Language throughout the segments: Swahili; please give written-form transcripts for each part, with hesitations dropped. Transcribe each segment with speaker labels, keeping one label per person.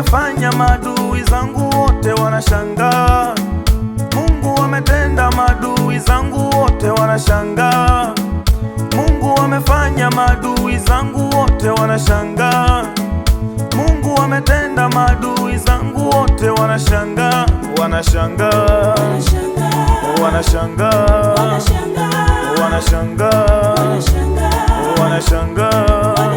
Speaker 1: amefanya, maadui zangu wote wanashangaa. Mungu ametenda, maadui zangu wote wanashangaa. Mungu amefanya, maadui zangu wote wanashangaa. Mungu ametenda, maadui zangu wote wanashangaa. Wanashangaa, wanashangaa, wanashangaa, wanashangaa.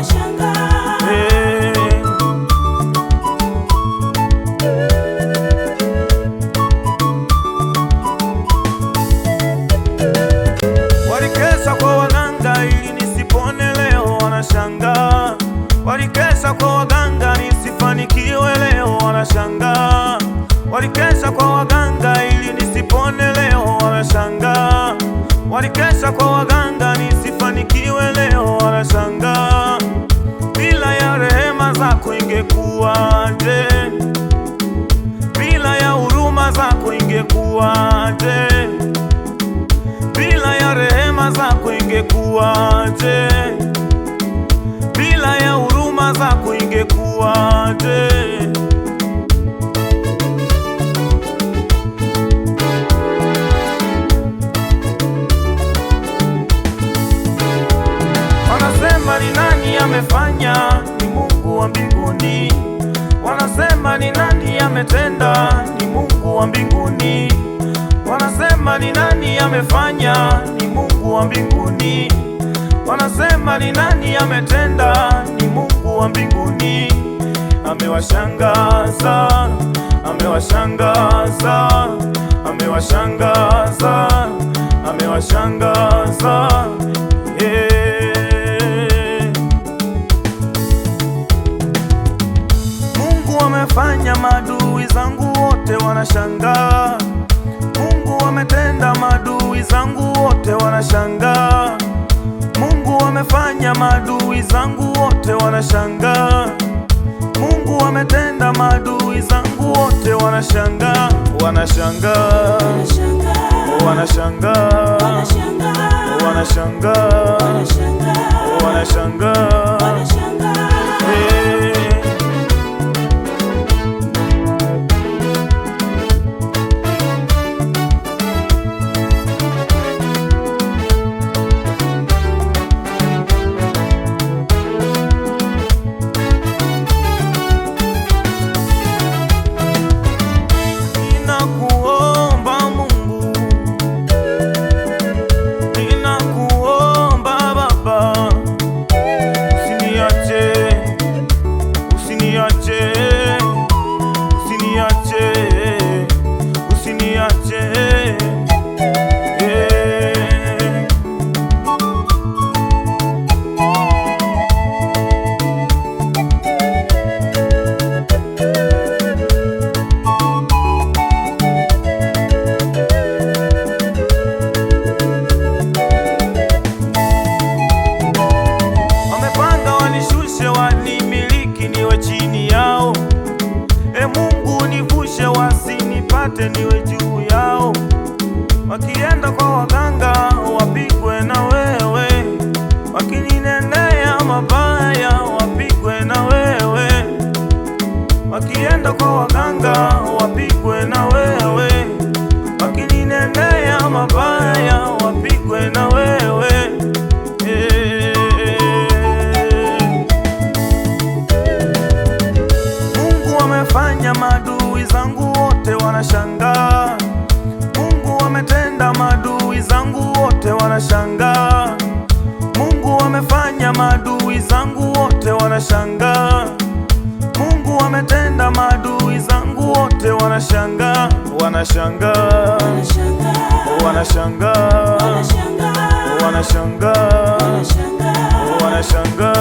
Speaker 1: Walikesha kwa waganga ili nisipone, leo wanashangaa. Walikesha kwa waganga nisifanikiwe, leo wanashangaa. Walikesha kwa waganga ili nisipone, leo wanashangaa. Walikesha kwa waganga nisifanikiwe, leo wanashangaa. Bila ya rehema zako ingekuwaje? Bila ya huruma zako ingekuwaje? Bila ya rehema zako ingekuwaje? Bila ya huruma zako ingekuwaje? Wanasema ni nani amefanya? Ni Mungu wa mbinguni. Wanasema ni nani ametenda? Ni Mungu wa mbinguni. Wanasema ni nani amefanya? Ni Mungu wa mbinguni. Wanasema ni nani ametenda? Ni Mungu wa mbinguni. Amewashangaza, amewashangaza, amewashangaza, amewashangaza, Mungu amefanya, maadui zangu wote wanashangaa. Mungu ametenda, maadui zangu wote wanashangaa. Mungu amefanya, maadui zangu wote wanashangaa. Mungu ametenda, maadui zangu wote wanashangaa. Wanashangaa, wanashangaa, wanashangaa, wanashangaa. Niwe juu yao. Wakienda kwa waganga wapigwe na wewe, wakininenea mabaya wapigwe na wewe. Wakienda kwa waganga wapigwe na wewe, wakininenea mabaya wapigwe na wewe. Mungu amefanya, maadui zangu wote wanashangaa. Mungu ametenda, maadui zangu wote wanashangaa. Mungu amefanya, maadui zangu wote wanashangaa. Mungu ametenda, maadui zangu wote wanashangaa. Wanashangaa, wanashangaa, wanashangaa, wanashangaa.